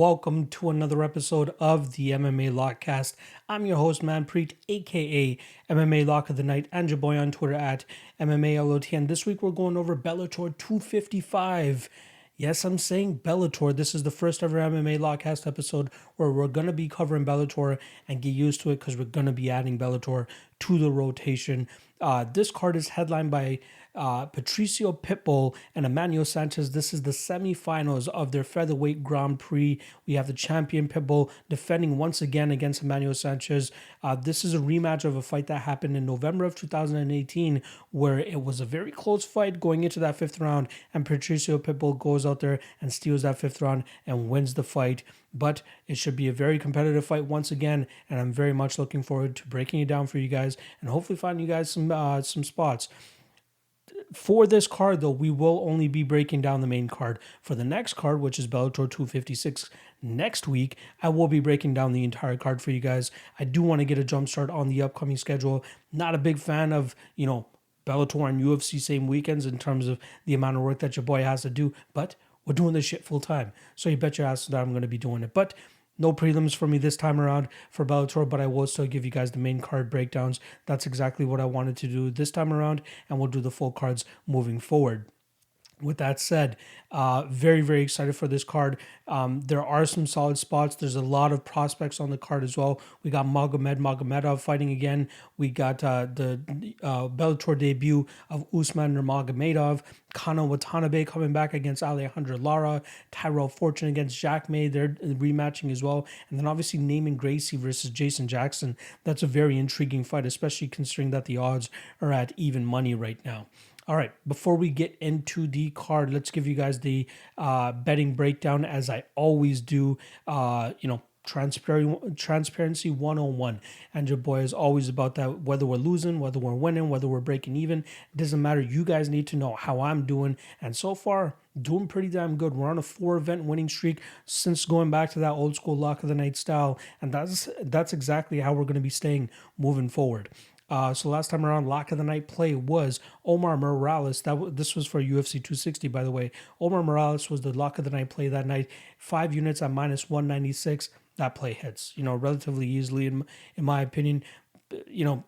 welcome to another episode of the MMA Lockcast. I'm your host, Manpreet, aka MMA Lock of the Night, and your boy on Twitter at MMALOTN. This week we're going over Bellator 255. Yes, I'm saying Bellator. This is the first ever MMA Lockcast episode where we're going to be covering Bellator and get used to it because we're going to be adding Bellator to the rotation. This card is headlined by Patricio, Pitbull, and Emmanuel Sanchez. This is the semifinals of their featherweight Grand Prix. We have the champion Pitbull defending once again against Emmanuel Sanchez. This is a rematch of a fight that happened in November of 2018 where it was a very close fight going into that fifth round, and Patricio Pitbull goes out there and steals that fifth round and wins the fight. But it should be a very competitive fight once again, and I'm very much looking forward to breaking it down for you guys and hopefully finding you guys some spots. For this card, though, we will only be breaking down the main card. For the next card, which is Bellator 256 next week, I will be breaking down the entire card for you guys. I do want to get a jump start on the upcoming schedule. Not a big fan of, Bellator and UFC same weekends in terms of the amount of work that your boy has to do, but we're doing this shit full time. So you bet your ass that I'm going to be doing it. But no prelims for me this time around for Bellator, but I will still give you guys the main card breakdowns. That's exactly what I wanted to do this time around, and we'll do the full cards moving forward. With that said, very, very excited for this card. There are some solid spots. There's a lot of prospects on the card as well. We got Nurmagomedov fighting again. We got the Bellator debut of Usman Nurmagomedov. Kana Watanabe coming back against Alejandra Lara. Tyrell Fortune against Jack May. They're rematching as well. And then obviously Neiman Gracie versus Jason Jackson. That's a very intriguing fight, especially considering that the odds are at even money right now. All right, before we get into the card, let's give you guys the betting breakdown as I always do. Transparency 101. And your boy is always about that, whether we're losing, whether we're winning, whether we're breaking even. It doesn't matter. You guys need to know how I'm doing. And so far, doing pretty damn good. We're on a 4-event winning streak since going back to that old school lock of the night style. And that's exactly how we're going to be staying moving forward. So last time around, lock of the night play was Omar Morales. This was for UFC 260, by the way. Omar Morales was the lock of the night play that night. 5 units at minus 196. That play hits, relatively easily in my opinion. A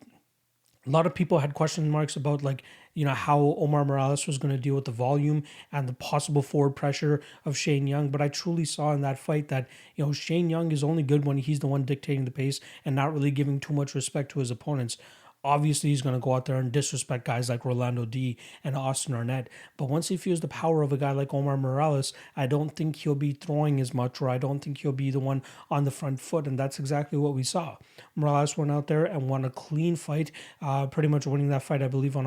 lot of people had question marks about how Omar Morales was going to deal with the volume and the possible forward pressure of Shane Young. But I truly saw in that fight that, Shane Young is only good when he's the one dictating the pace and not really giving too much respect to his opponents. Obviously, he's going to go out there and disrespect guys like Rolando D and Austin Arnett. But once he feels the power of a guy like Omar Morales, I don't think he'll be throwing as much, or I don't think he'll be the one on the front foot. And that's exactly what we saw. Morales went out there and won a clean fight, pretty much winning that fight, I believe, on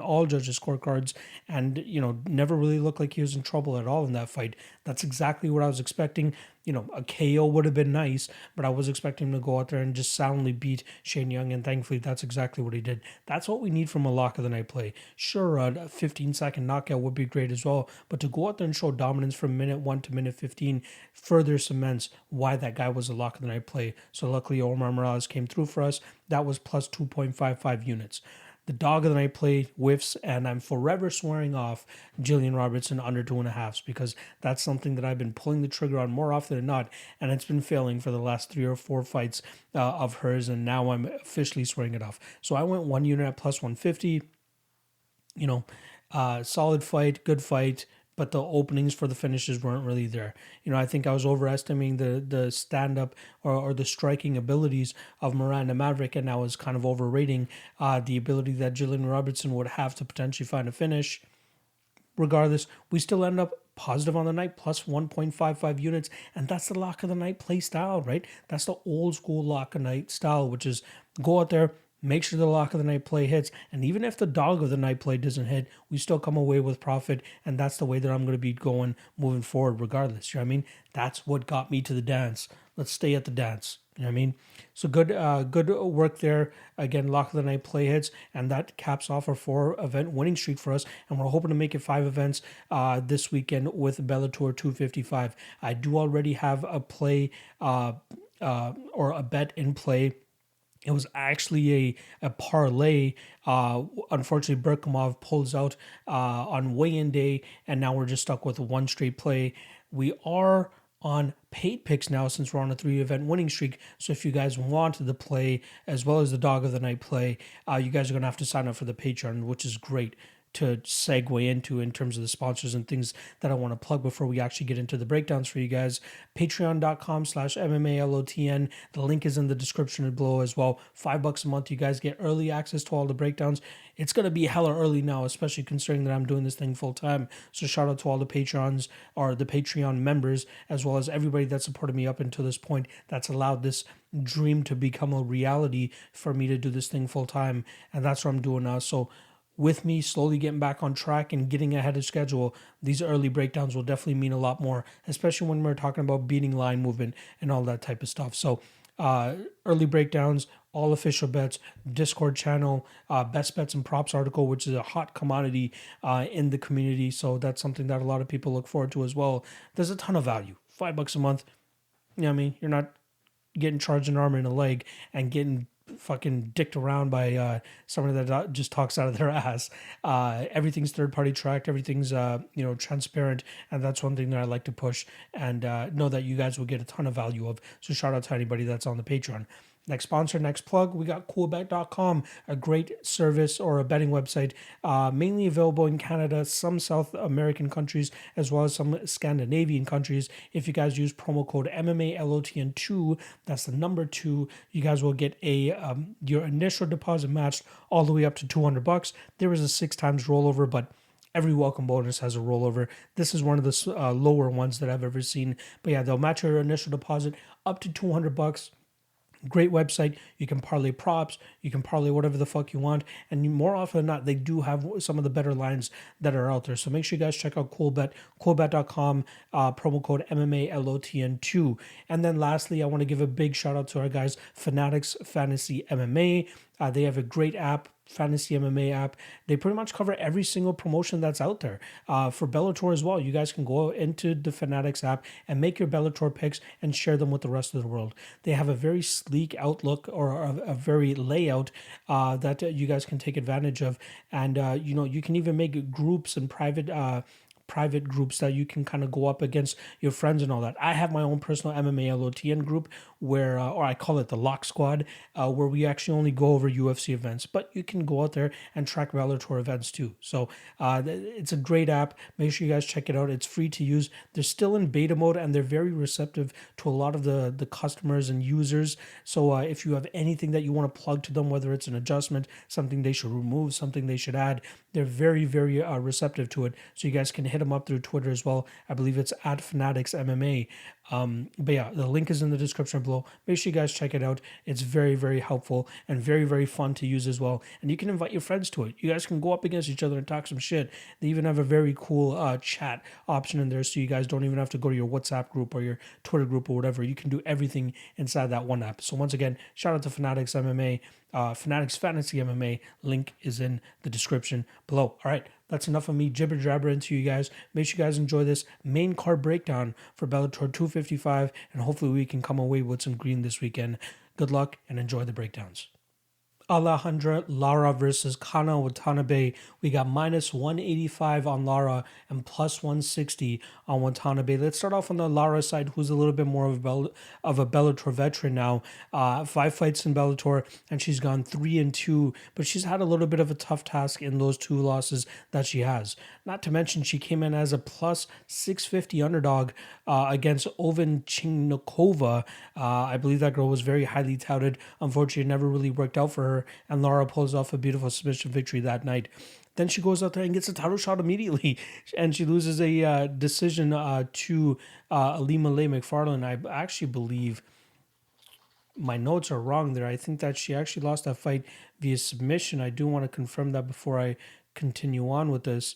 all judges' scorecards. And, never really looked like he was in trouble at all in that fight. That's exactly what I was expecting. A KO would have been nice, but I was expecting him to go out there and just soundly beat Shane Young, and thankfully that's exactly what he did. That's what we need from a lock of the night play. Sure, a 15-second knockout would be great as well, but to go out there and show dominance from minute 1 to minute 15 further cements why that guy was a lock of the night play. So luckily Omar Morales came through for us. That was plus 2.55 units. The dog of the night play whiffs, and I'm forever swearing off Jillian Robertson under 2.5s because that's something that I've been pulling the trigger on more often than not, and it's been failing for the last 3 or 4 fights of hers, and now I'm officially swearing it off. So I went 1 unit at plus 150. Solid fight, good fight, but the openings for the finishes weren't really there. I think I was overestimating the stand-up or the striking abilities of Miranda Maverick, and I was kind of overrating the ability that Jillian Robertson would have to potentially find a finish. Regardless, we still end up positive on the night, plus 1.55 units, and that's the lock of the night play style, right? That's the old school lock of the night style, which is go out there, make sure the lock of the night play hits. And even if the dog of the night play doesn't hit, we still come away with profit. And that's the way that I'm going to be going moving forward regardless. You know what I mean? That's what got me to the dance. Let's stay at the dance. You know what I mean? So good work there. Again, lock of the night play hits. And that caps off our 4-event winning streak for us. And we're hoping to make it 5 events this weekend with Bellator 255. I do already have a play or a bet in play. It was actually a parlay. Unfortunately, Berkhamov pulls out on weigh-in day, and now we're just stuck with one straight play. We are on paid picks now since we're on a 3-event winning streak. So if you guys want the play as well as the dog of the night play, you guys are going to have to sign up for the Patreon, which is great to segue into in terms of the sponsors and things that I want to plug before we actually get into the breakdowns for you guys. Patreon.com/MMALOTN. The link is in the description below as well. $5 a month. You guys get early access to all the breakdowns. It's going to be hella early now, especially considering that I'm doing this thing full time. So shout out to all the Patrons or the Patreon members, as well as everybody that supported me up until this point that's allowed this dream to become a reality for me to do this thing full time. And that's what I'm doing now. So with me slowly getting back on track and getting ahead of schedule, these early breakdowns will definitely mean a lot more, especially when we're talking about beating line movement and all that type of stuff. So early breakdowns, all official bets, Discord channel, best bets and props article, which is a hot commodity in the community. So that's something that a lot of people look forward to as well. There's a ton of value. $5 a month. You know what I mean? You're not getting charged an arm and a leg and getting fucking dicked around by somebody that just talks out of their ass. Everything's third party tracked, everything's transparent, and that's one thing that I like to push and know that you guys will get a ton of value of. So shout out to anybody that's on the Patreon. Next sponsor, next plug, we got Coolbet.com, a great service or a betting website, mainly available in Canada, some South American countries, as well as some Scandinavian countries. If you guys use promo code MMALOTN2, that's the number 2, you guys will get your initial deposit matched all the way up to $200. There is a 6 times rollover, but every welcome bonus has a rollover. This is one of the lower ones that I've ever seen. But yeah, they'll match your initial deposit up to $200. Great website. You can parlay props. You can parlay whatever the fuck you want. And more often than not, they do have some of the better lines that are out there. So make sure you guys check out Coolbet, Coolbet.com, promo code MMALOTN2. And then lastly, I want to give a big shout out to our guys, Fanatics Fantasy MMA. They have a great app, Fantasy MMA app. They pretty much cover every single promotion that's out there. For Bellator as well, you guys can go into the Fanatics app and make your Bellator picks and share them with the rest of the world. They have a very sleek outlook or a very layout that you guys can take advantage of. And, you can even make groups and private groups that you can kind of go up against your friends and all that. I have my own personal MMALOTN group where, or I call it the Lock Squad, where we actually only go over UFC events, but you can go out there and track Bellator events too. So it's a great app. Make sure you guys check it out. It's free to use. They're still in beta mode and they're very receptive to a lot of the customers and users. So if you have anything that you want to plug to them, whether it's an adjustment, something they should remove, something they should add, they're very, very receptive to it. So you guys can hit them up through Twitter as well. I believe it's at Fanatics MMA. But yeah, the link is in the description below. Make sure you guys check it out. It's very, very helpful and very, very fun to use as well. And you can invite your friends to it. You guys can go up against each other and talk some shit. They even have a very cool chat option in there, so you guys don't even have to go to your WhatsApp group or your Twitter group or whatever. You can do everything inside that one app. So once again, shout out to Fanatics MMA. Fanatics Fantasy MMA. Link is in the description below. All right, that's enough of me jibber jabbering to you guys. Make sure you guys enjoy this main card breakdown for Bellator 255, and hopefully we can come away with some green this weekend. Good luck and enjoy the breakdowns. Alejandra, Lara versus Kana, Watanabe. We got minus 185 on Lara and plus 160 on Watanabe. Let's start off on the Lara side, who's a little bit more of a Bellator veteran now. 5 fights in Bellator, and she's gone 3-2, but she's had a little bit of a tough task in those 2 losses that she has. Not to mention, she came in as a plus 650 underdog against Ovenchinnikova. I believe that girl was very highly touted. Unfortunately, it never really worked out for her, and Lara pulls off a beautiful submission victory that night. Then she goes out there and gets a title shot immediately, and she loses a decision to Alima McFarlane. I actually believe my notes are wrong there. I think that she actually lost that fight via submission. I do want to confirm that before I continue on with this.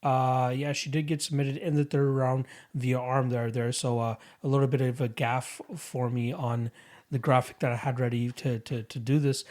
Yeah, she did get submitted in the 3rd round via arm there. So a little bit of a gaffe for me on the graphic that I had ready to do this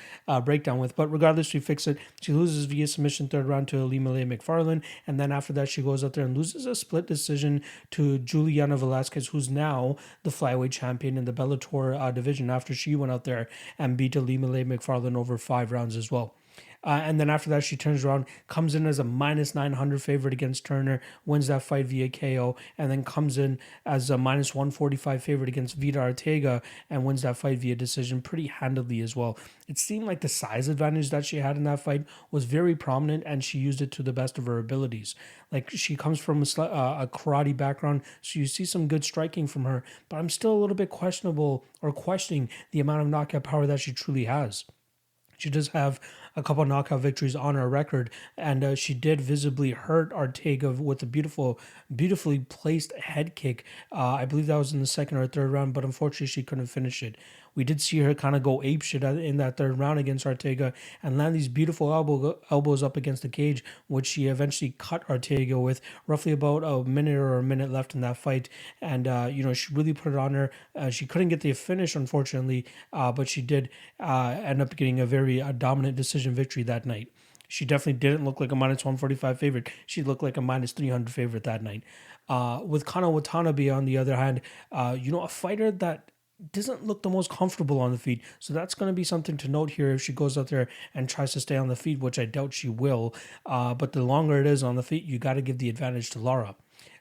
breakdown with. But regardless, she fixed it. She loses via submission 3rd round to Alima McFarlane. And then after that, she goes out there and loses a split decision to Juliana Velasquez, who's now the flyweight champion in the Bellator division, after she went out there and beat Alima McFarlane over 5 rounds as well. And then after that, she turns around, comes in as a minus 900 favorite against Turner, wins that fight via KO, and then comes in as a minus 145 favorite against Vida Ortega and wins that fight via decision pretty handily as well. It seemed like the size advantage that she had in that fight was very prominent, and she used it to the best of her abilities. Like, she comes from a karate background, so you see some good striking from her, but I'm still a little bit questionable or questioning the amount of knockout power that she truly has. She does have a couple knockout victories on her record, and she did visibly hurt Ortega with a beautifully placed head kick. I believe that was in the second or third round, but unfortunately she couldn't finish it. We did see her kind of go apeshit in that third round against Ortega and land these beautiful elbows up against the cage, which she eventually cut Ortega with roughly about a minute left in that fight. And, she really put it on her. She couldn't get the finish, unfortunately, but she did end up getting a very dominant decision victory that night. She definitely didn't look like a minus 145 favorite. She looked like a minus 300 favorite that night. With Kana Watanabe, on the other hand, a fighter that doesn't look the most comfortable on the feet. So that's going to be something to note here if she goes out there and tries to stay on the feet, which I doubt she will. But the longer it is on the feet, you got to give the advantage to Lara.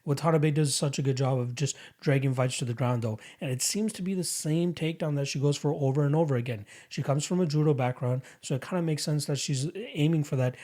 Watanabe does such a good job of just dragging fights to the ground, though, and it seems to be the same takedown that she goes for over and over again. She comes from a judo background, so it kind of makes sense that she's aiming for that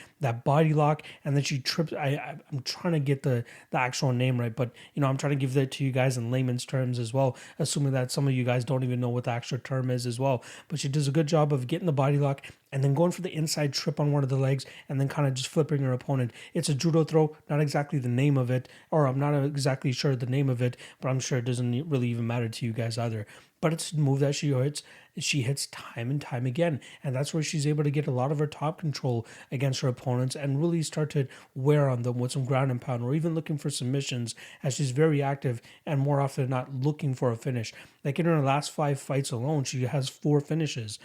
body lock, and then she trips. I'm trying to get the actual name right, but I'm trying to give that to you guys in layman's terms as well, assuming that some of you guys don't even know what the actual term is as well. But she does a good job of getting the body lock and then going for the inside trip on one of the legs and then kind of just flipping her opponent. It's a judo throw, not exactly the name of it, or I'm not exactly sure the name of it, but I'm sure it doesn't really even matter to you guys either. But it's a move that she hits time and time again, and that's where she's able to get a lot of her top control against her opponents and really start to wear on them with some ground and pound, or even looking for submissions, as she's very active and more often than not looking for a finish. Like in her last 5 fights alone, she has 4 finishes.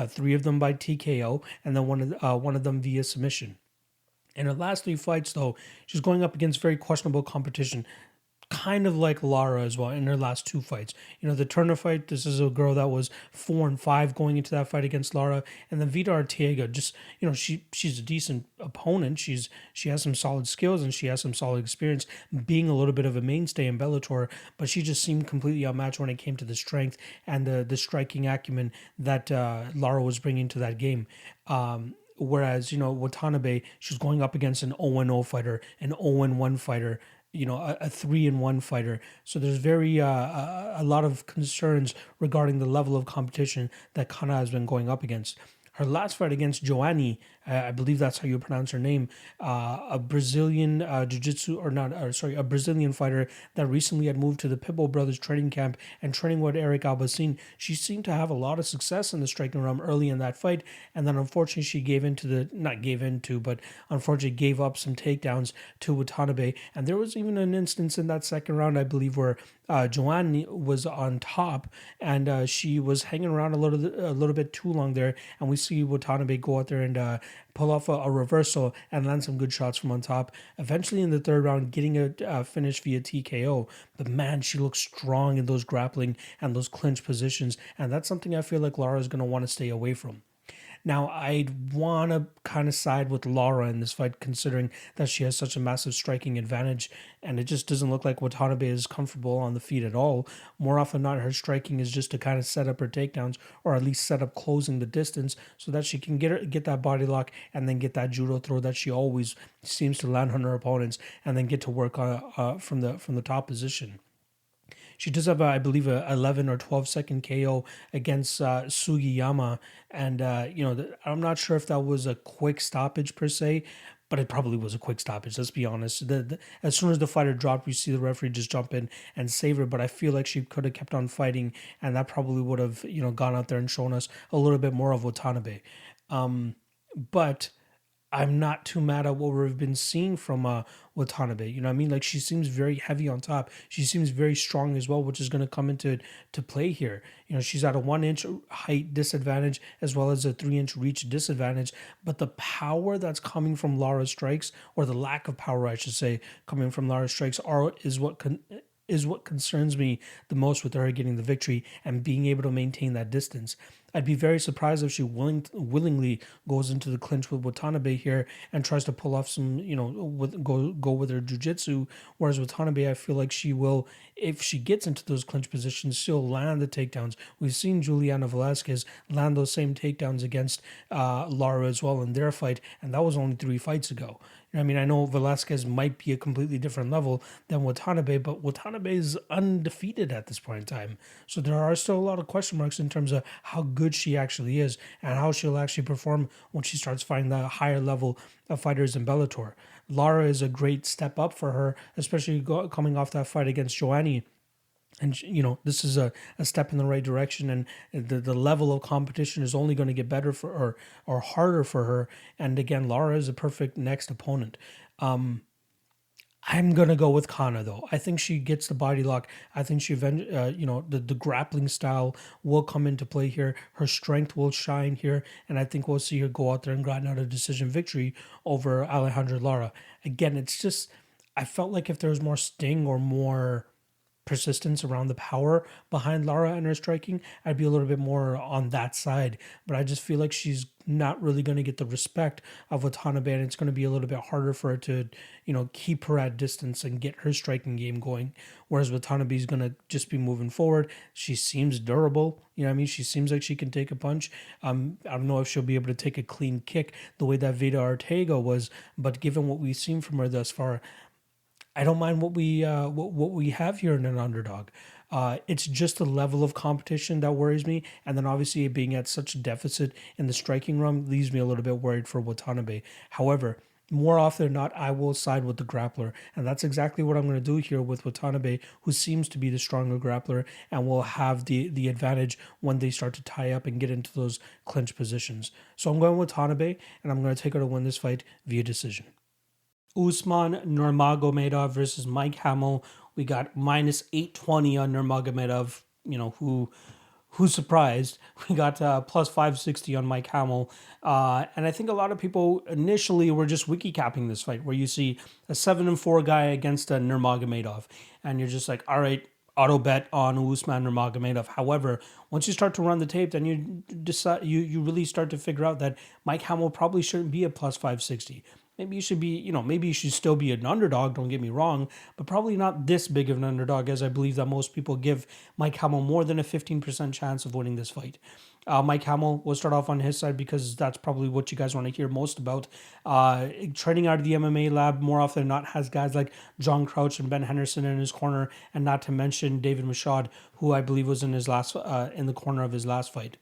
3 of them by TKO, and then one of them via submission. In her last 3 fights, though, she's going up against very questionable competition, kind of like Lara as well in her last 2 fights. The Turner fight, this is a girl that was 4-5 going into that fight against Lara, and then Vida Ortega, just she's a decent opponent. She has some solid skills and she has some solid experience, being a little bit of a mainstay in Bellator, but she just seemed completely outmatched when it came to the strength and the striking acumen that Lara was bringing to that game. Whereas, Watanabe, she's going up against an 0-0 fighter, an 0-1 fighter, a 3-1 fighter. So there's a lot of concerns regarding the level of competition that Kana has been going up against. Her last fight against Joanny, I believe that's how you pronounce her name, a Brazilian a Brazilian fighter that recently had moved to the Pitbull brothers training camp and training with Eric Albaicin. She seemed to have a lot of success in the striking realm early in that fight, and then unfortunately she unfortunately gave up some takedowns to Watanabe. And there was even an instance in that second round, I believe, where Joanne was on top and she was hanging around a little bit too long there, and we see Watanabe go out there and pull off a reversal and land some good shots from on top. Eventually in the third round, getting a finish via TKO. But man, she looks strong in those grappling and those clinch positions, and that's something I feel like Lara is going to want to stay away from. Now, I'd want to kind of side with Lara in this fight, considering that she has such a massive striking advantage, and it just doesn't look like Watanabe is comfortable on the feet at all. More often than not, her striking is just to kind of set up her takedowns, or at least set up closing the distance, so that she can get that body lock and then get that judo throw that she always seems to land on her opponents, and then get to work from the top position. She does have, I believe, a 11 or 12 second KO against Sugiyama. And, I'm not sure if that was a quick stoppage per se, but it probably was a quick stoppage, let's be honest. As soon as the fighter dropped, you see the referee just jump in and save her. But I feel like she could have kept on fighting, and that probably would have, gone out there and shown us a little bit more of Watanabe. But I'm not too mad at what we've been seeing from Watanabe. You know what I mean? Like, she seems very heavy on top. She seems very strong as well, which is going to come into play here. She's at a 1-inch height disadvantage as well as a 3-inch reach disadvantage. But the power that's coming from Lara's strikes, or the lack of power, I should say, coming from Lara's strikes, is what is what concerns me the most with her getting the victory and being able to maintain that distance. I'd be very surprised if she willingly goes into the clinch with Watanabe here and tries to pull off some, go with her jiu-jitsu. Whereas Watanabe, I feel like she will, if she gets into those clinch positions, she'll land the takedowns. We've seen Juliana Velasquez land those same takedowns against Lara as well in their fight, and that was only 3 fights ago. I mean, I know Velasquez might be a completely different level than Watanabe, but Watanabe is undefeated at this point in time. So there are still a lot of question marks in terms of how good she actually is and how she'll actually perform when she starts fighting the higher level of fighters in Bellator. Lara is a great step up for her, especially coming off that fight against Joanne. And, this is a step in the right direction, and the level of competition is only going to get better for her or harder for her. And again, Lara is a perfect next opponent. I'm going to go with Kana, though. I think she gets the body lock. I think the grappling style will come into play here. Her strength will shine here. And I think we'll see her go out there and grind out a decision victory over Alejandra Lara. Again, it's just, I felt like if there was more sting or more persistence around the power behind Lara and her striking, I'd be a little bit more on that side. But I just feel like she's not really going to get the respect of Watanabe, and it's going to be a little bit harder for her to, keep her at distance and get her striking game going. Whereas Watanabe is going to just be moving forward. She seems durable. She seems like she can take a punch. I don't know if she'll be able to take a clean kick the way that Veda Ortega was, but given what we've seen from her thus far, I don't mind what we have here in an underdog. It's just the level of competition that worries me, and then obviously it being at such a deficit in the striking realm leaves me a little bit worried for Watanabe. However, more often than not, I will side with the grappler, and that's exactly what I'm going to do here with Watanabe, who seems to be the stronger grappler and will have the advantage when they start to tie up and get into those clinch positions. So I'm going with Watanabe, and I'm going to take her to win this fight via decision. Usman Nurmagomedov versus Mike Hamel. We got minus 820 on Nurmagomedov. Who's surprised? We got plus 560 on Mike Hamel. And I think a lot of people initially were just wiki capping this fight, where you see a 7-4 guy against a Nurmagomedov, and you're just like, all right, auto bet on Usman Nurmagomedov. However, once you start to run the tape, then you decide you really start to figure out that Mike Hamel probably shouldn't be a plus 560. Maybe you should be, maybe you should still be an underdog, don't get me wrong, but probably not this big of an underdog, as I believe that most people give Mike Hamel more than a 15% chance of winning this fight. Mike Hamel will start off on his side because that's probably what you guys want to hear most about. Training out of the MMA lab more often than not has guys like John Crouch and Ben Henderson in his corner, and not to mention David Michaud, who I believe was in in the corner of his last fight.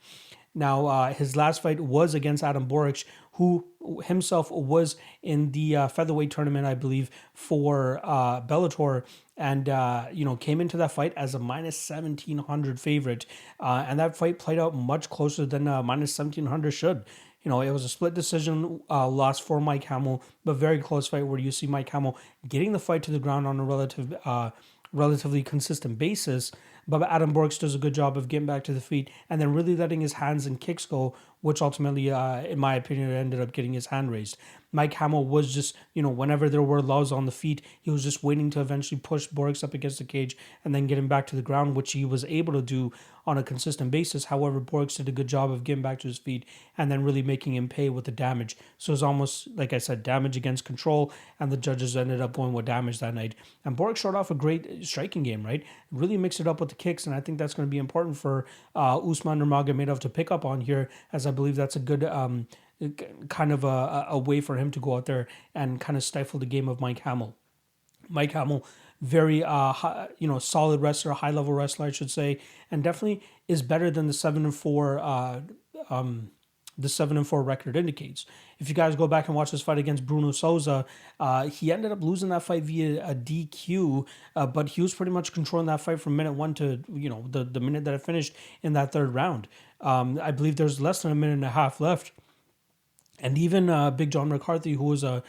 Now, his last fight was against Adam Boric, who himself was in the featherweight tournament, I believe, for Bellator, and came into that fight as a minus 1,700 favorite, and that fight played out much closer than minus 1,700 should. It was a split decision loss for Mike Hamel, but very close fight where you see Mike Hamel getting the fight to the ground on a relatively consistent basis. But Adam Boric does a good job of getting back to the feet and then really letting his hands and kicks go, which ultimately, in my opinion, ended up getting his hand raised. Mike Hamel was just, whenever there were lulls on the feet, he was just waiting to eventually push Boric up against the cage and then get him back to the ground, which he was able to do on a consistent basis. However, Boric did a good job of getting back to his feet and then really making him pay with the damage. So it's almost, like I said, damage against control, and the judges ended up going with damage that night. And Boric showed off a great striking game, right? Really mixed it up with the kicks, and I think that's going to be important for Usman Nurmagomedov to pick up on here, as I believe that's a good kind of a way for him to go out there and kind of stifle the game of Mike Hamel. Mike Hamel, very solid wrestler, high level wrestler, I should say, and definitely is better than the 7-4 the 7-4 record indicates. If you guys go back and watch this fight against Bruno Souza, he ended up losing that fight via a DQ, but he was pretty much controlling that fight from minute 1 to the minute that it finished in that third round. I believe there's less than a minute and a half left, and even Big John McCarthy, who was a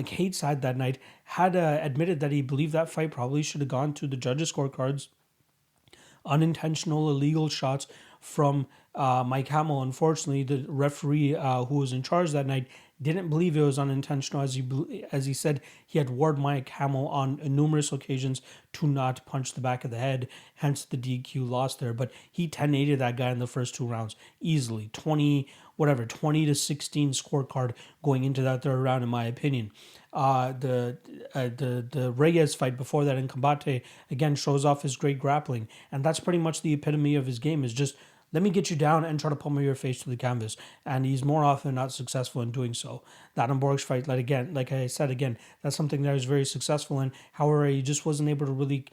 cage side that night, had admitted that he believed that fight probably should have gone to the judges' scorecards. Unintentional illegal shots from Mike Hamel. Unfortunately, the referee who was in charge that night didn't believe it was unintentional, as he said he had warned Mike Hamel on numerous occasions to not punch the back of the head, hence the DQ loss there. But he 10-8'd that guy in the first 2 rounds easily, 20 to 16 scorecard going into that third round, in my opinion. The Reyes fight before that in Combate again shows off his great grappling, and that's pretty much the epitome of his game, is just let me get you down and try to pummel your face to the canvas. And he's more often not successful in doing so. The Adam Borg's fight, like I said again, that's something that he was very successful in. However, he just wasn't able to really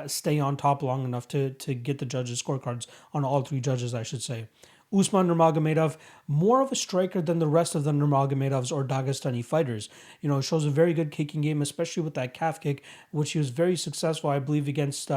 stay on top long enough to get the judges' scorecards on all three judges, I should say. Usman Nurmagomedov, more of a striker than the rest of the Nurmagomedovs or Dagestani fighters. Shows a very good kicking game, especially with that calf kick, which he was very successful, I believe, against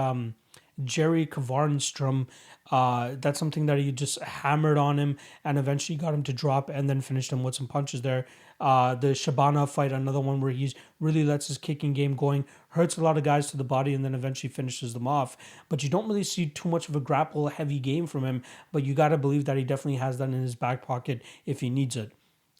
Jerry Kvarnstrom. That's something that he just hammered on him and eventually got him to drop and then finished him with some punches there. The Shabana fight, another one where he really lets his kicking game going, hurts a lot of guys to the body and then eventually finishes them off. But you don't really see too much of a grapple heavy game from him, but you got to believe that he definitely has that in his back pocket if he needs it.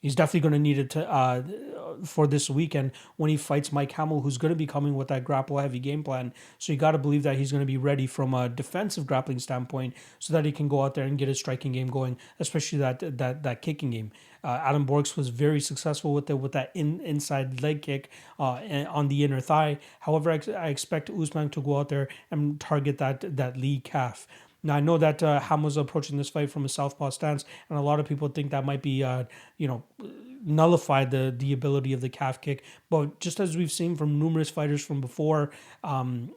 He's definitely going to need it for this weekend when he fights Mike Hamel, who's going to be coming with that grapple-heavy game plan. So you got to believe that he's going to be ready from a defensive grappling standpoint so that he can go out there and get his striking game going, especially that kicking game. Adam Borgs was very successful with that inside leg kick on the inner thigh. However, I expect Usman to go out there and target that lead calf. Now, I know that Hamel's approaching this fight from a southpaw stance, and a lot of people think that might be, nullify the ability of the calf kick. But just as we've seen from numerous fighters from before, I'm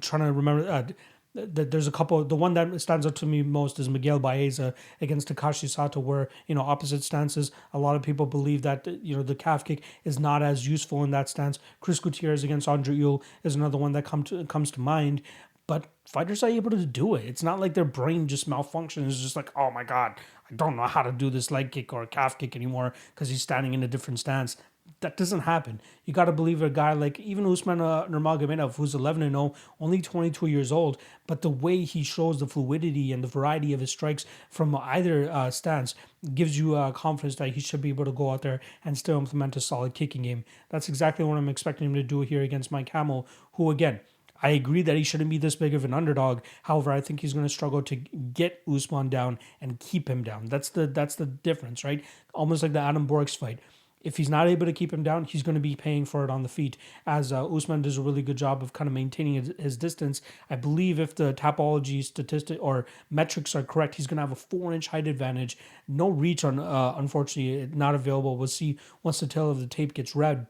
trying to remember there's a couple. The one that stands out to me most is Miguel Baeza against Takashi Sato, where opposite stances. A lot of people believe that the calf kick is not as useful in that stance. Chris Gutierrez against Andre Ewell is another one that comes to mind. But fighters are able to do it. It's not like their brain just malfunctions. It's just like, oh my God, I don't know how to do this leg kick or calf kick anymore because he's standing in a different stance. That doesn't happen. You got to believe a guy like even Usman Nurmagomedov, who's 11-0, only 22 years old, but the way he shows the fluidity and the variety of his strikes from either stance gives you confidence that he should be able to go out there and still implement a solid kicking game. That's exactly what I'm expecting him to do here against Mike Hamel, who, again, I agree that he shouldn't be this big of an underdog. However, I think he's going to struggle to get Usman down and keep him down. That's the difference, right? Almost like the Adam Borgs fight. If he's not able to keep him down, he's going to be paying for it on the feet, as Usman does a really good job of kind of maintaining his distance. I believe if the Tapology statistic or metrics are correct, he's going to have a 4-inch height advantage. No reach, unfortunately, not available. We'll see once the tail of the tape gets read.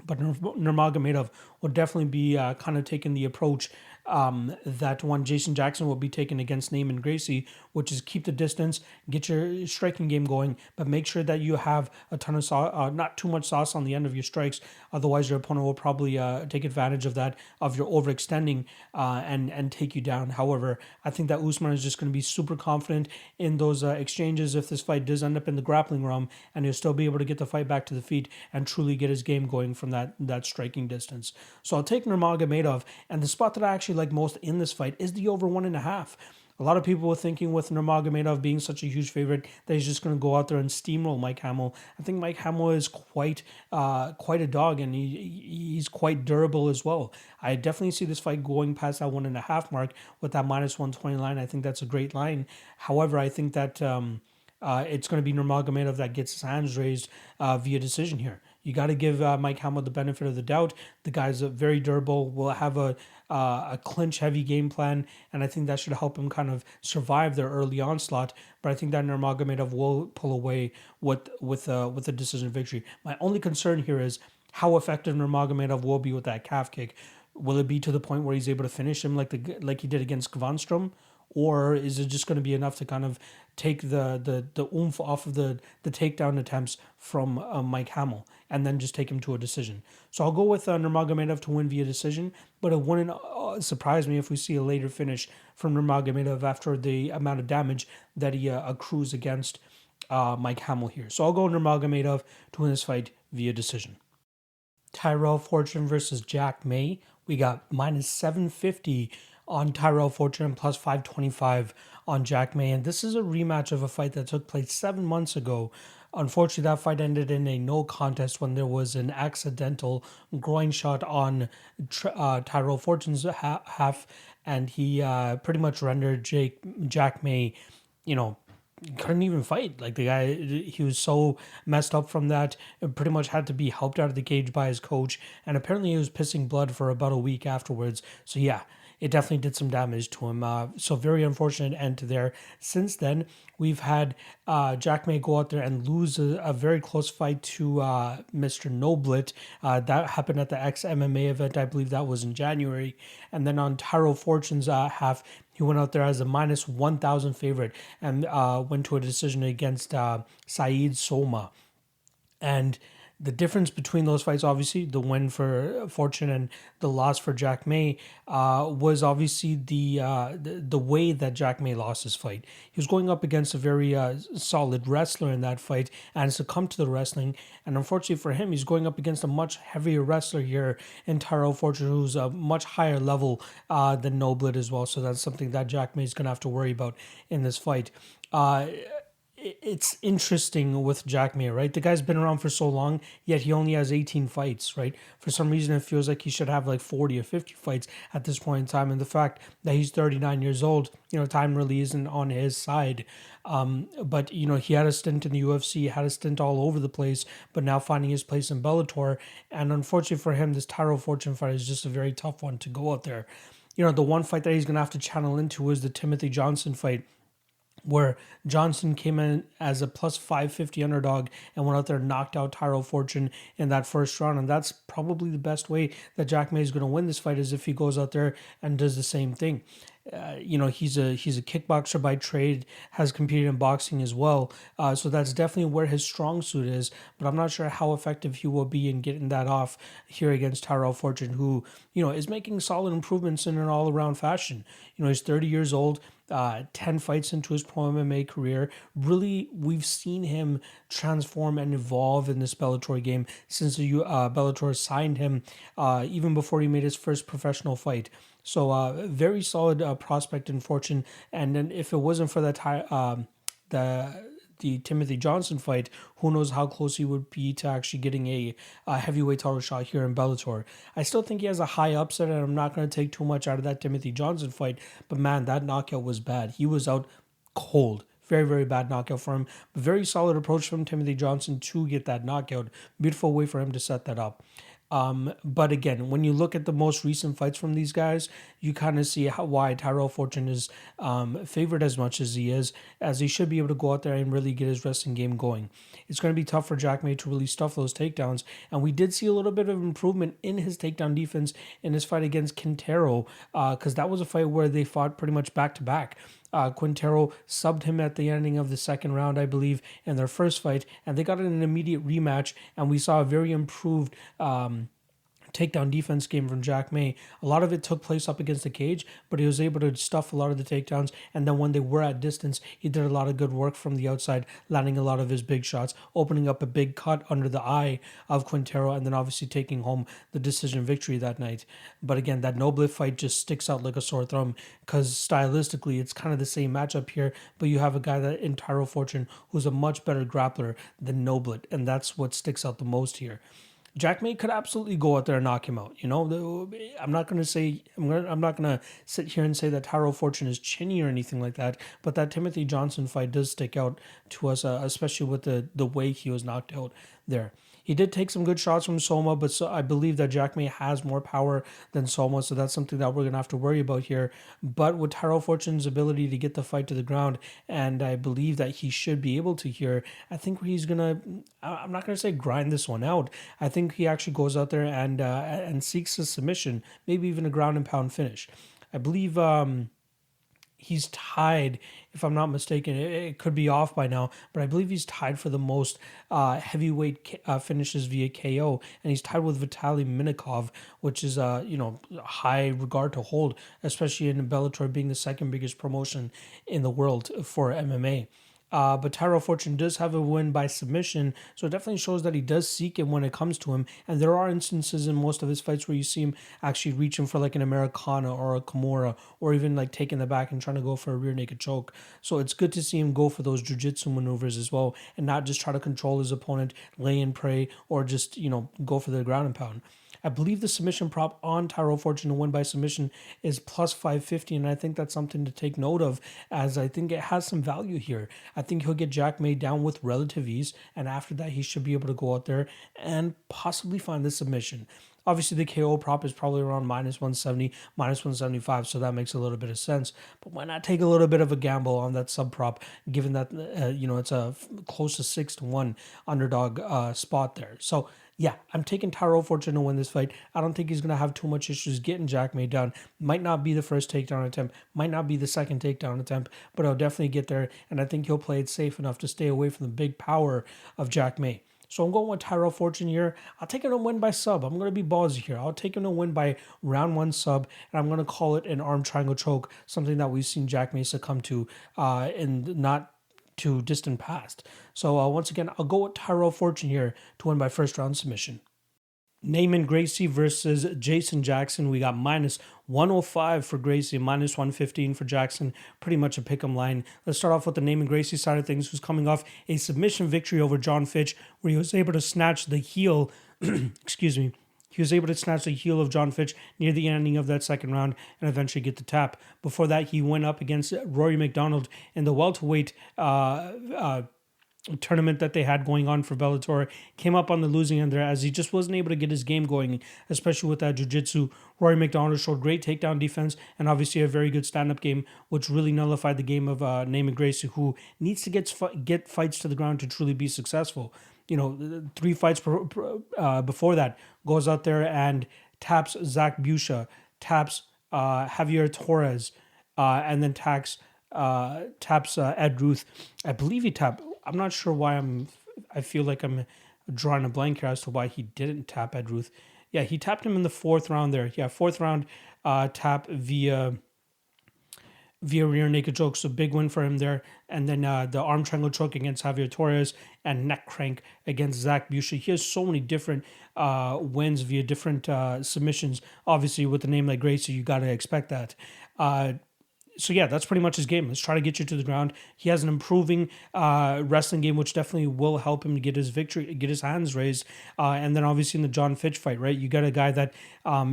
But Nurmagomedov will definitely be kind of taking the approach that one Jason Jackson will be taking against Neiman Gracie, which is keep the distance, get your striking game going, but make sure that you have a ton of sauce, not too much sauce on the end of your strikes. Otherwise, your opponent will probably take advantage of that, of your overextending and take you down. However, I think that Usman is just going to be super confident in those exchanges if this fight does end up in the grappling realm, and he'll still be able to get the fight back to the feet and truly get his game going from that striking distance. So I'll take Nurmagomedov, and the spot that I actually like most in this fight is the over 1.5. A lot of people were thinking with Nurmagomedov being such a huge favorite that he's just going to go out there and steamroll Mike Hamel. I think Mike Hamel is quite a dog, and he's quite durable as well. I definitely see this fight going past that 1.5 mark with that -120 line. I think that's a great line. However, I think that it's going to be Nurmagomedov that gets his hands raised via decision here. You got to give Mike Hamel the benefit of the doubt. The guy's very durable, will have a clinch-heavy game plan, and I think that should help him kind of survive their early onslaught. But I think that Nurmagomedov will pull away with a decision victory. My only concern here is how effective Nurmagomedov will be with that calf kick. Will it be to the point where he's able to finish him like he did against Kvarnstrom? Or is it just going to be enough to kind of take the oomph off of the takedown attempts from Mike Hamel and then just take him to a decision? So I'll go with Nurmagomedov to win via decision, but it wouldn't surprise me if we see a later finish from Nurmagomedov after the amount of damage that he accrues against Mike Hamel here. So I'll go Nurmagomedov to win this fight via decision. Tyrell Fortune versus Jack May. We got -750 on Tyrell Fortune and plus 525 on Jack May. And this is a rematch of a fight that took place 7 months ago Unfortunately, that fight ended in a no contest when there was an accidental groin shot on Tyrell Fortune's half, and he pretty much rendered Jack May, you know, couldn't even fight. Like the guy, he was so messed up from that. It pretty much had to be helped out of the cage by his coach, and apparently he was pissing blood for about a week afterwards. So yeah, it definitely did some damage to him. So very unfortunate end to there. Since then, we've had Jack May go out there and lose a very close fight to Mr. Noblet. That happened at the ex-MMA event. I believe that was in January. And then on Tyrell Fortune's half, he went out there as a minus 1,000 favorite and went to a decision against Saeed Soma. And the difference between those fights, obviously, the win for Fortune and the loss for Jack May, was obviously the way that Jack May lost his fight. He was going up against a very solid wrestler in that fight and succumbed to the wrestling. And unfortunately for him, he's going up against a much heavier wrestler here in Tyrell Fortune, who's a much higher level than Noblet as well. So that's something that Jack May is going to have to worry about in this fight. It's interesting with Jack May, right? The guy's been around for so long, yet he only has 18 fights, right? For some reason, it feels like he should have like 40 or 50 fights at this point in time. And the fact that he's 39 years old, time really isn't on his side. But, he had a stint in the UFC, had a stint all over the place, but now finding his place in Bellator. And unfortunately for him, this Tyrell Fortune fight is just a very tough one to go out there. The one fight that he's going to have to channel into is the Timothy Johnson fight, where Johnson came in as a plus 550 underdog and went out there and knocked out Tyrell Fortune in that first round. And that's probably the best way that Jack May is going to win this fight, is if he goes out there and does the same thing. He's a kickboxer by trade, has competed in boxing as well. So that's definitely where his strong suit is. But I'm not sure how effective he will be in getting that off here against Tyrell Fortune, who, is making solid improvements in an all-around fashion. He's 30 years old. 10 fights into his pro MMA career. Really, we've seen him transform and evolve in this Bellator game since Bellator signed him, even before he made his first professional fight. So very solid prospect in Fortune. And then if it wasn't for the Timothy Johnson fight, who knows how close he would be to actually getting a heavyweight title shot here in Bellator. I still think he has a high upset, and I'm not going to take too much out of that Timothy Johnson fight, but man, that knockout was bad. He was out cold. Very, very bad knockout for him. But very solid approach from Timothy Johnson to get that knockout. Beautiful way for him to set that up. But again, when you look at the most recent fights from these guys, you kind of see why Tyrell Fortune is favored as much as he is, as he should be able to go out there and really get his wrestling game going. It's going to be tough for Jack May to really stuff those takedowns, and we did see a little bit of improvement in his takedown defense in his fight against Quintero, because that was a fight where they fought pretty much back-to-back. Quintero subbed him at the ending of the second round, I believe, in their first fight, and they got an immediate rematch, and we saw a very improved takedown defense game from Jack May. A lot of it took place up against the cage, but he was able to stuff a lot of the takedowns, and then when they were at distance, he did a lot of good work from the outside, landing a lot of his big shots, opening up a big cut under the eye of Quintero, and then obviously taking home the decision victory that night. But again, that Noblet fight just sticks out like a sore thumb, because stylistically, it's kind of the same matchup here, but you have a guy that in Tyrell Fortune who's a much better grappler than Noblet, and that's what sticks out the most here. Jack May could absolutely go out there and knock him out. I'm not going to sit here and say that Tyrell Fortune is chinny or anything like that, but that Timothy Johnson fight does stick out to us, especially with the way he was knocked out there. He did take some good shots from Soma, but I believe that Jack May has more power than Soma, so that's something that we're going to have to worry about here. But with Tyrell Fortune's ability to get the fight to the ground, and I believe that he should be able to here, I think he's going to, I'm not going to say grind this one out. I think he actually goes out there and seeks a submission, maybe even a ground and pound finish. I believe he's tied, if I'm not mistaken, it could be off by now, but I believe he's tied for the most heavyweight finishes via KO, and he's tied with Vitaly Minikov, which is high regard to hold, especially in Bellator being the second biggest promotion in the world for MMA. But Tyrell Fortune does have a win by submission, so it definitely shows that he does seek it when it comes to him. And there are instances in most of his fights where you see him actually reaching for like an Americana or a Kimura, or even like taking the back and trying to go for a rear naked choke. So it's good to see him go for those jiu-jitsu maneuvers as well, and not just try to control his opponent, lay and pray, or just go for the ground and pound. I believe the submission prop on Tyrell Fortune to win by submission is plus 550, and I think that's something to take note of, as I think it has some value here. I think he'll get Jack May down with relative ease, and after that, he should be able to go out there and possibly find the submission. Obviously, the KO prop is probably around minus 170, minus 175, so that makes a little bit of sense. But why not take a little bit of a gamble on that sub prop, given that it's a close to 6-1 underdog spot there. So yeah, I'm taking Tyrell Fortune to win this fight. I don't think he's going to have too much issues getting Jack May down. Might not be the first takedown attempt, might not be the second takedown attempt, but I'll definitely get there, and I think he'll play it safe enough to stay away from the big power of Jack May. So I'm going with Tyrell Fortune here. I'll take him to win by sub. I'm going to be ballsy here. I'll take him to win by round 1 sub, and I'm going to call it an arm triangle choke, something that we've seen Jack May succumb to in not too distant past. So once again, I'll go with Tyrell Fortune here to win by first round submission. Neiman Gracie versus Jason Jackson. We got minus 105 for Gracie, minus 115 for Jackson. Pretty much a pick'em line. Let's start off with the Neiman Gracie side of things, who's coming off a submission victory over John Fitch, where he was able to snatch the heel, excuse me, he was able to snatch the heel of John Fitch near the ending of that second round and eventually get the tap. Before that, he went up against Rory McDonald in the welterweight tournament that they had going on for Bellator. Came up on the losing end there, as he just wasn't able to get his game going, especially with that jiu-jitsu. Rory McDonald showed great takedown defense and obviously a very good stand-up game, which really nullified the game of Neiman Gracie, who needs to get fights to the ground to truly be successful. 3 fights before that, goes out there and taps Zach Busha, taps Javier Torres, and then taps Ed Ruth. I believe he tapped. I'm not sure why I feel like I'm drawing a blank here as to why he didn't tap Ed Ruth. Yeah, he tapped him in the 4th round there. Yeah, 4th round tap via rear naked choke. So big win for him there. And then the arm triangle choke against Javier Torres and neck crank against Zach Busha. He has so many different wins via different submissions. Obviously, with a name like Gracie, you got to expect that. So yeah, that's pretty much his game. Let's try to get you to the ground. He has an improving wrestling game, which definitely will help him to get his victory, get his hands raised. And then obviously in the John Fitch fight, right? You got a guy that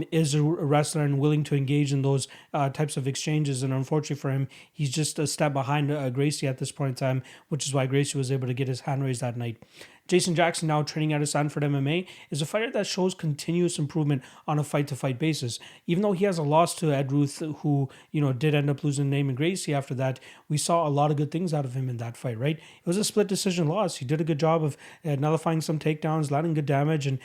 is a wrestler and willing to engage in those types of exchanges. And unfortunately for him, he's just a step behind Gracie at this point in time, which is why Gracie was able to get his hand raised that night. Jason Jackson, now training out of Sanford MMA, is a fighter that shows continuous improvement on a fight-to-fight basis. Even though he has a loss to Ed Ruth, who did end up losing Neiman Gracie after that, we saw a lot of good things out of him in that fight, right? It was a split decision loss. He did a good job of nullifying some takedowns, landing good damage, and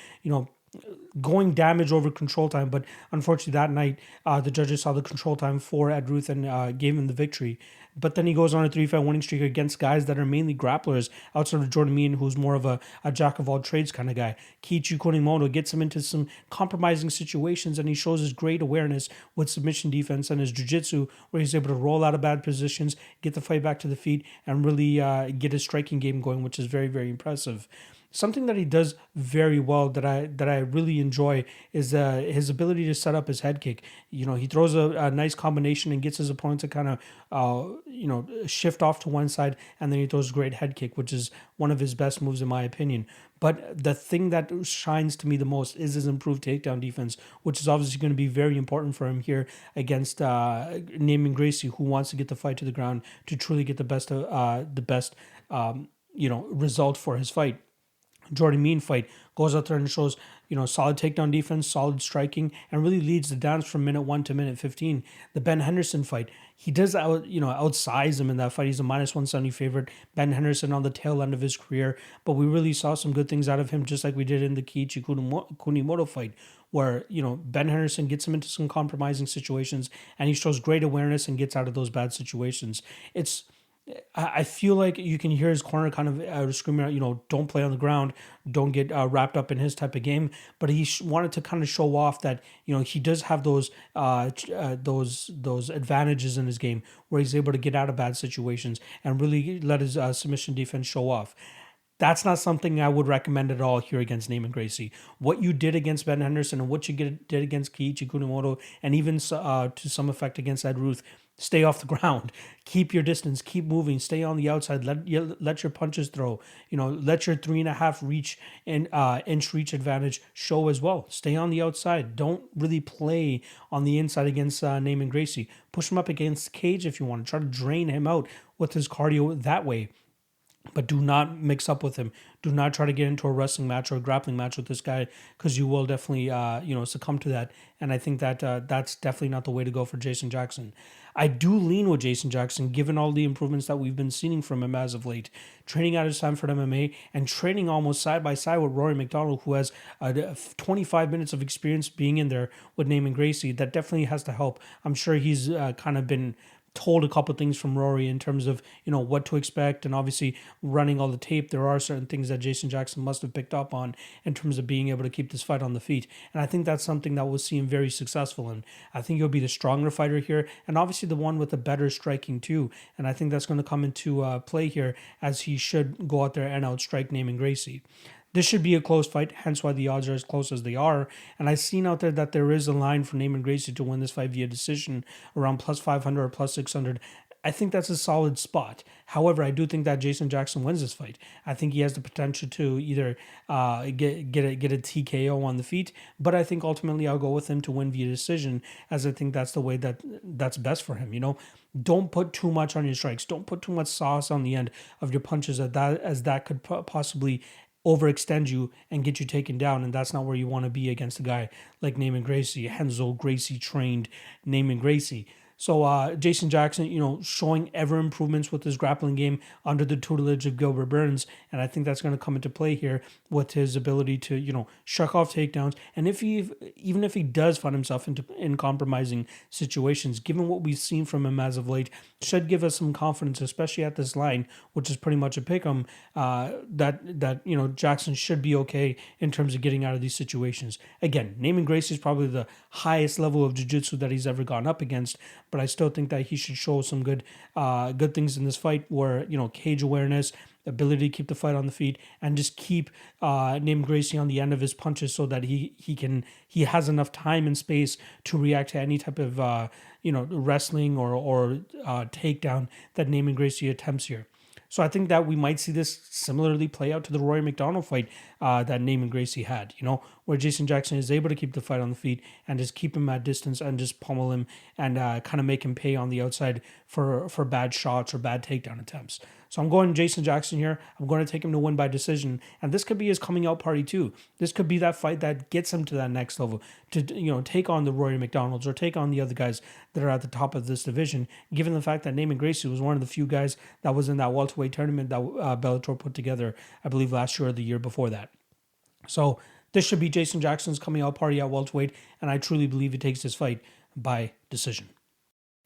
going damage over control time. But unfortunately that night, the judges saw the control time for Ed Ruth and gave him the victory. But then he goes on a 3-fight winning streak against guys that are mainly grapplers, outside of Jordan Meehan, who's more of a jack of all trades kind of guy. Kiichi Kunimoto gets him into some compromising situations, and he shows his great awareness with submission defense and his jiu-jitsu, where he's able to roll out of bad positions, get the fight back to the feet, and really get his striking game going, which is very, very impressive. Something that he does very well that I really enjoy is his ability to set up his head kick. He throws a nice combination and gets his opponent to kind of shift off to one side, and then he throws a great head kick, which is one of his best moves in my opinion. But the thing that shines to me the most is his improved takedown defense, which is obviously going to be very important for him here against Neiman Gracie, who wants to get the fight to the ground to truly get the best result for his fight. Jordan Meehan fight goes out there and shows solid takedown defense, solid striking, and really leads the dance from minute 1 to minute 15. The Ben Henderson fight, he does outsize him in that fight. He's a minus 170 favorite. Ben Henderson on the tail end of his career, but we really saw some good things out of him, just like we did in the Kiichi Kunimoto fight, where Ben Henderson gets him into some compromising situations, and he shows great awareness and gets out of those bad situations. I feel like you can hear his corner kind of screaming out, don't play on the ground, don't get wrapped up in his type of game. But he wanted to kind of show off that he does have those advantages in his game where he's able to get out of bad situations and really let his submission defense show off. That's not something I would recommend at all here against Neiman Gracie. What you did against Ben Henderson and what you did against Kiichi Kunimoto and even to some effect against Ed Ruth, stay off the ground. Keep your distance. Keep moving. Stay on the outside. Let your punches throw. Let your 3.5 reach and inch reach advantage show as well. Stay on the outside. Don't really play on the inside against Neiman Gracie. Push him up against cage if you want to. Try to drain him out with his cardio that way. But do not mix up with him. Do not try to get into a wrestling match or a grappling match with this guy because you will definitely, succumb to that. And I think that that's definitely not the way to go for Jason Jackson. I do lean with Jason Jackson, given all the improvements that we've been seeing from him as of late. Training out of Stanford MMA and training almost side by side with Rory McDonald, who has 25 minutes of experience being in there with Neiman Gracie. That definitely has to help. I'm sure he's kind of been told a couple things from Rory in terms of what to expect, and obviously running all the tape, there are certain things that Jason Jackson must have picked up on in terms of being able to keep this fight on the feet, and I think that's something that we'll see him very successful in. I think he'll be the stronger fighter here, and obviously the one with the better striking too, and I think that's going to come into play here as he should go out there and outstrike Neiman Gracie. This should be a close fight, hence why the odds are as close as they are. And I've seen out there that there is a line for Neiman Gracie to win this fight via decision around plus 500 or plus 600. I think that's a solid spot. However, I do think that Jason Jackson wins this fight. I think he has the potential to either get a TKO on the feet, but I think ultimately I'll go with him to win via decision, as I think that's the way that's best for him. Don't put too much on your strikes. Don't put too much sauce on the end of your punches, as that could possibly overextend you and get you taken down, and that's not where you want to be against a guy like Neiman Gracie, Henzo Gracie trained Neiman Gracie. So Jason Jackson, showing ever improvements with his grappling game under the tutelage of Gilbert Burns, and I think that's going to come into play here with his ability to, shuck off takedowns. And even if he does find himself in compromising situations, given what we've seen from him as of late, should give us some confidence, especially at this line, which is pretty much a pick'em. That Jackson should be okay in terms of getting out of these situations. Again, Neiman Gracie is probably the highest level of jiu-jitsu that he's ever gone up against, but I still think that he should show some good things in this fight where, cage awareness, ability to keep the fight on the feet, and just keep Neiman Gracie on the end of his punches so that he has enough time and space to react to any type of, wrestling or takedown that Neiman Gracie attempts here. So I think that we might see this similarly play out to the Rory McDonald fight that Neiman Gracie had, where Jason Jackson is able to keep the fight on the feet and just keep him at distance and just pummel him and kind of make him pay on the outside for bad shots or bad takedown attempts. So I'm going Jason Jackson here. I'm going to take him to win by decision. And this could be his coming out party too. This could be that fight that gets him to that next level to, take on the Rory McDonalds or take on the other guys that are at the top of this division, given the fact that Neiman Gracie was one of the few guys that was in that welterweight tournament that Bellator put together, I believe last year or the year before that. So this should be Jason Jackson's coming out party at welterweight, and I truly believe he takes this fight by decision.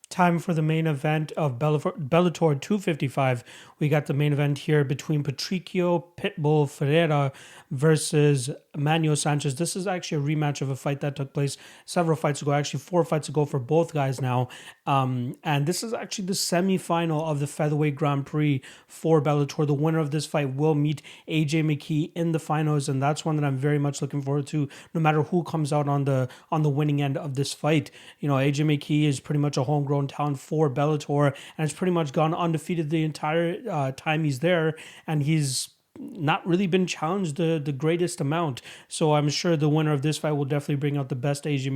Time for the main event of Bellator 255. We got the main event here between Patricio Pitbull Ferreira versus Emmanuel Sanchez. This is actually a rematch of a fight that took place several fights ago, actually 4 fights ago for both guys now. And this is actually the semifinal of the Featherweight Grand Prix for Bellator. The winner of this fight will meet AJ McKee in the finals, and that's one that I'm very much looking forward to, no matter who comes out on the winning end of this fight. AJ McKee is pretty much a homegrown talent for Bellator, and has pretty much gone undefeated the entire time he's there, and he's not really been challenged the greatest amount. So I'm sure the winner of this fight will definitely bring out the best AJ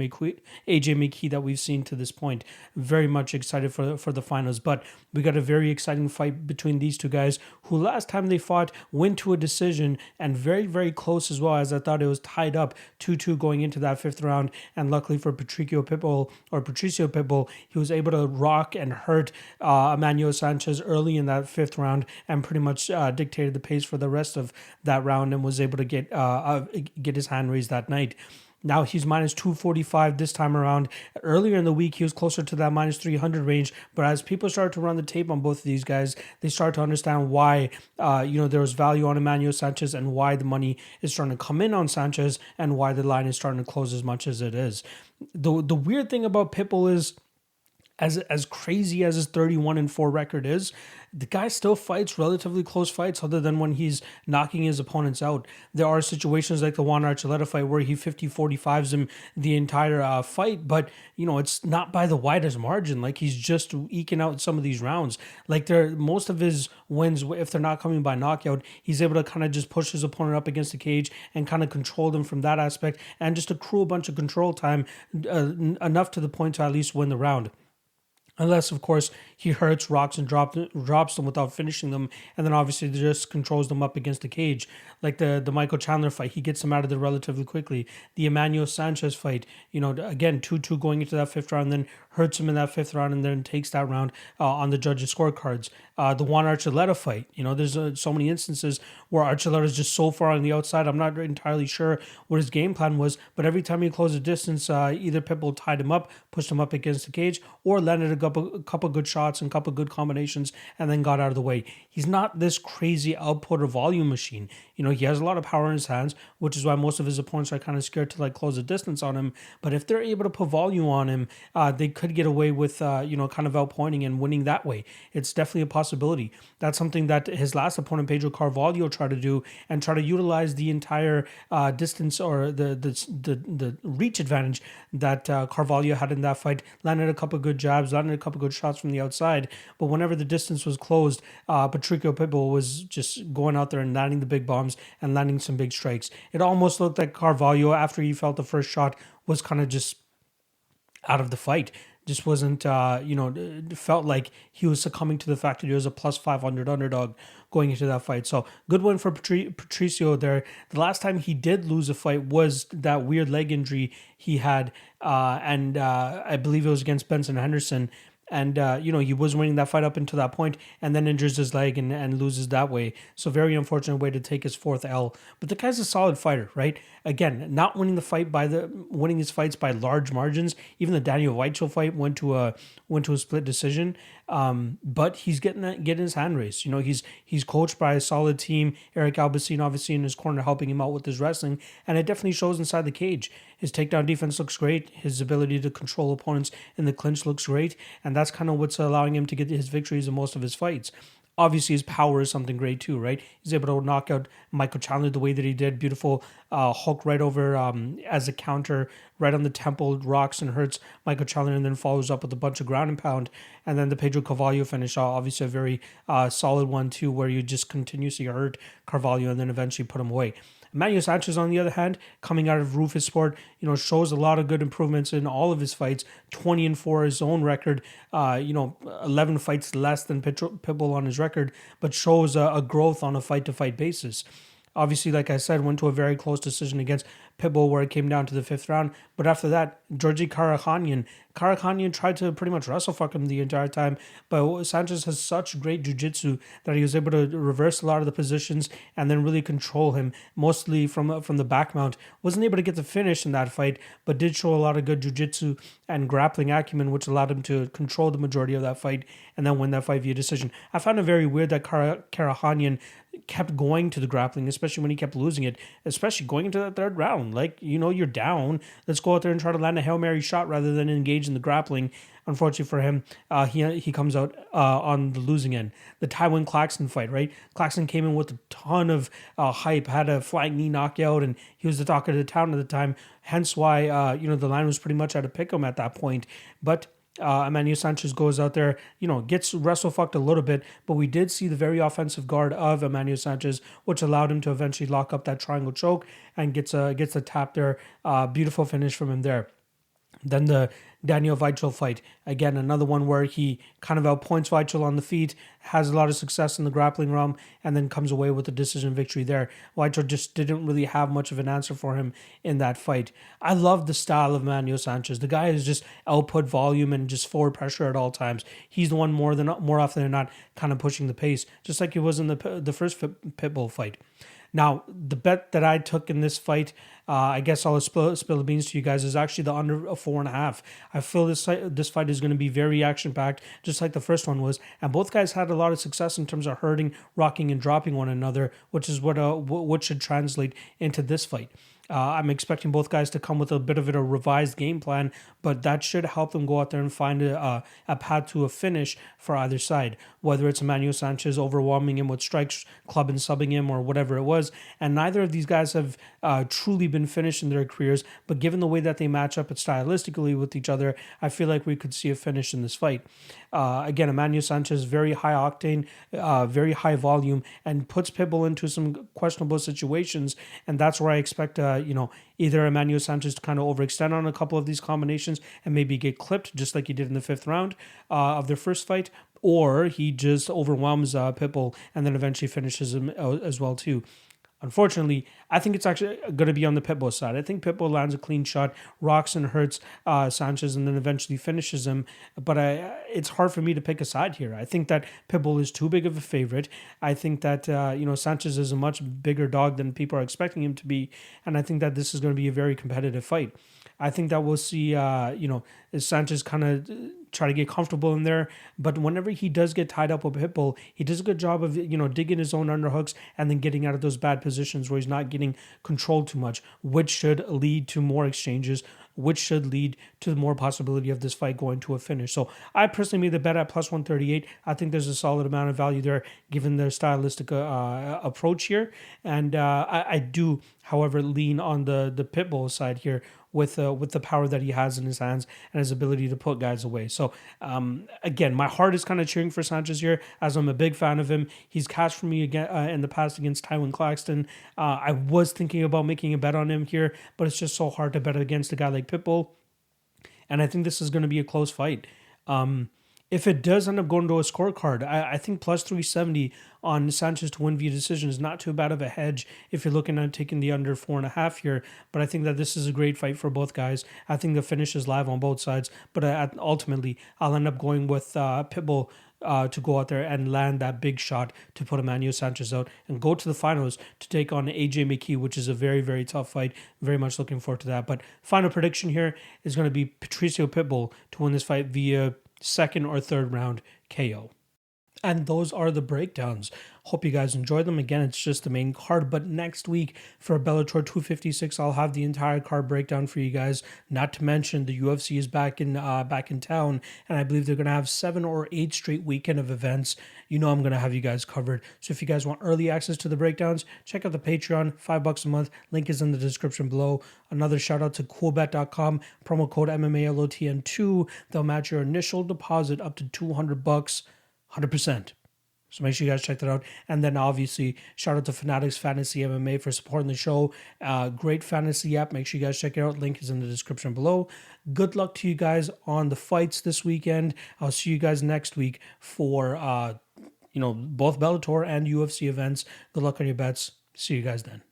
McKee that we've seen to this point. Very much excited for the finals. But we got a very exciting fight between these two guys who last time they fought went to a decision, and very, very close as well, as I thought it was tied up 2-2 going into that 5th round. And luckily for Patricio Pitbull, he was able to rock and hurt Emmanuel Sanchez early in that 5th round and pretty much dictated the pace for the rest of that round and was able to get his hand raised that night. Now he's minus 245 this time around. Earlier in the week, he was closer to that minus 300 range. But as people started to run the tape on both of these guys, they start to understand why, there was value on Emmanuel Sanchez and why the money is starting to come in on Sanchez and why the line is starting to close as much as it is. The weird thing about Pitbull is, as crazy as his 31-4 record is, the guy still fights relatively close fights other than when he's knocking his opponents out. There are situations like the Juan Archuleta fight where he 50-45s him the entire fight, but it's not by the widest margin. Like, he's just eking out some of these rounds. Like, most of his wins, if they're not coming by knockout, he's able to kind of just push his opponent up against the cage and kind of control them from that aspect and just accrue a bunch of control time, enough to the point to at least win the round. Unless, of course, he hurts, rocks, and drops them without finishing them, and then obviously just controls them up against the cage. Like the Michael Chandler fight, he gets them out of there relatively quickly. The Emmanuel Sanchez fight, again, 2-2 going into that fifth round, then hurts him in that fifth round, and then takes that round on the judges' scorecards. The Juan Archuleta fight, there's so many instances where Archuleta is just so far on the outside. I'm not entirely sure what his game plan was, but every time he closed the distance, either Pitbull tied him up, pushed him up against the cage, or landed a couple good shots and a couple good combinations and then got out of the way. He's not this crazy output or volume machine. He has a lot of power in his hands, which is why most of his opponents are kind of scared to close the distance on him. But if they're able to put volume on him, they could get away with kind of outpointing and winning that way. It's definitely a possibility. That's something that his last opponent, Pedro Carvalho, tried to do and try to utilize the entire distance or the reach advantage that Carvalho had in that fight. Landed a couple of good jabs, landed a couple of good shots from the outside, but whenever the distance was closed, Patricio Pitbull was just going out there and landing the big bombs and landing some big strikes. It almost looked like Carvalho, after he felt the first shot, was kind of just out of the fight. Just wasn't, it felt like he was succumbing to the fact that he was a plus 500 underdog going into that fight. So good win for Patricio there. The last time he did lose a fight was that weird leg injury he had, and I believe it was against Benson Henderson. And, he was winning that fight up until that point and then injures his leg and loses that way. So very unfortunate way to take his fourth L. But the guy's a solid fighter, right? Again, not winning winning his fights by large margins. Even the Daniel Weichel fight went to a split decision. But he's getting his hand raised. He's coached by a solid team. Eric Albacin obviously in his corner helping him out with his wrestling, and it definitely shows inside the cage. His takedown defense looks great. His ability to control opponents in the clinch looks great, and that's kind of what's allowing him to get his victories in most of his fights. Obviously, his power is something great too, right? He's able to knock out Michael Chandler the way that he did. Beautiful hook right over as a counter, right on the temple, rocks and hurts Michael Chandler, and then follows up with a bunch of ground and pound. And then the Pedro Carvalho finish, obviously a very solid one too, where you just continuously hurt Carvalho and then eventually put him away. Emmanuel Sanchez, on the other hand, coming out of Rufus Sport, shows a lot of good improvements in all of his fights. 20-4 his own record, 11 fights less than Pitbull on his record, but shows a growth on a fight-to-fight basis. Obviously, like I said, went to a very close decision against Pitbull where it came down to the fifth round. But after that, Georgi Karakhanyan tried to pretty much wrestle fuck him the entire time. But Sanchez has such great jiu-jitsu that he was able to reverse a lot of the positions and then really control him, mostly from the back mount. Wasn't able to get the finish in that fight, but did show a lot of good jiu-jitsu and grappling acumen, which allowed him to control the majority of that fight and then win that fight via decision. I found it very weird that Karakhanyan kept going to the grappling, especially when he kept losing it, especially going into that third round. Like, you're down. Let's go out there and try to land a Hail Mary shot rather than engage in the grappling. Unfortunately for him, he comes out on the losing end. The Tywin Claxton fight, right? Claxton came in with a ton of hype, had a flying knee knockout, and he was the talk of the town at the time. Hence why, the line was pretty much out to pick him at that point. But Emmanuel Sanchez goes out there, gets wrestle fucked a little bit, but we did see the very offensive guard of Emmanuel Sanchez, which allowed him to eventually lock up that triangle choke and gets a tap there. Beautiful finish from him there. Then the Daniel Weichel fight. Again, another one where he kind of outpoints Weichel on the feet, has a lot of success in the grappling realm, and then comes away with a decision victory there. Weichel just didn't really have much of an answer for him in that fight. I love the style of Emmanuel Sanchez. The guy is just output volume and just forward pressure at all times. He's the one more often than not kind of pushing the pace, just like he was in the first Pitbull fight. Now, the bet that I took in this fight, I guess I'll spill the beans to you guys, is actually the under a 4.5. I feel this fight is going to be very action-packed, just like the first one was. And both guys had a lot of success in terms of hurting, rocking, and dropping one another, which is what should translate into this fight. I'm expecting both guys to come with a bit of a revised game plan, but that should help them go out there and find a path to a finish for either side, whether it's Emmanuel Sanchez overwhelming him with strikes, club and subbing him, or whatever it was. And neither of these guys have truly been finished in their careers, but given the way that they match up stylistically with each other, I feel like we could see a finish in this fight. Again, Emmanuel Sanchez, very high octane, very high volume, and puts Pitbull into some questionable situations, and that's where I expect either Emmanuel Sanchez to kind of overextend on a couple of these combinations and maybe get clipped just like he did in the 5th round of their first fight, or he just overwhelms Pitbull and then eventually finishes him as well too. Unfortunately, I think it's actually going to be on the Pitbull side. I think Pitbull lands a clean shot, rocks and hurts Sanchez, and then eventually finishes him. But it's hard for me to pick a side here. I think that Pitbull is too big of a favorite. I think that Sanchez is a much bigger dog than people are expecting him to be, and I think that this is going to be a very competitive fight. I think that we'll see, Sanchez kind of try to get comfortable in there. But whenever he does get tied up with Pitbull, he does a good job of, digging his own underhooks and then getting out of those bad positions where he's not getting controlled too much, which should lead to more exchanges, which should lead to the more possibility of this fight going to a finish. So I personally made the bet at plus 138. I think there's a solid amount of value there given their stylistic approach here. And I do, however, lean on the Pitbull side here with the power that he has in his hands and his ability to put guys away. So again, my heart is kind of cheering for Sanchez here, as I'm a big fan of him. He's cashed for me again in the past against Tywin Claxton. I was thinking about making a bet on him here, but it's just so hard to bet against a guy like Pitbull. And I think this is going to be a close fight. If it does end up going to a scorecard, I think plus 370 on Sanchez to win via decision is not too bad of a hedge if you're looking at taking the under 4.5 here. But I think that this is a great fight for both guys. I think the finish is live on both sides. But ultimately, I'll end up going with Pitbull to go out there and land that big shot to put Emmanuel Sanchez out and go to the finals to take on AJ McKee, which is a very, very tough fight. Very much looking forward to that. But final prediction here is going to be Patricio Pitbull to win this fight via 2nd or 3rd round KO. And those are the breakdowns. Hope you guys enjoyed them. Again, it's just the main card, but next week for Bellator 256, I'll have the entire card breakdown for you guys. Not to mention the UFC is back in town, and I believe they're going to have 7 or 8 straight weekend of events. I'm going to have you guys covered. So if you guys want early access to the breakdowns, check out the Patreon, $5 a month. Link is in the description below. Another shout out to Coolbet.com, promo code MMALOTN2. They'll match your initial deposit up to $200, 100%. So make sure you guys check that out. And then obviously, shout out to Fanatics Fantasy MMA for supporting the show. Great fantasy app. Make sure you guys check it out. Link is in the description below. Good luck to you guys on the fights this weekend. I'll see you guys next week for both Bellator and UFC events. Good luck on your bets. See you guys then.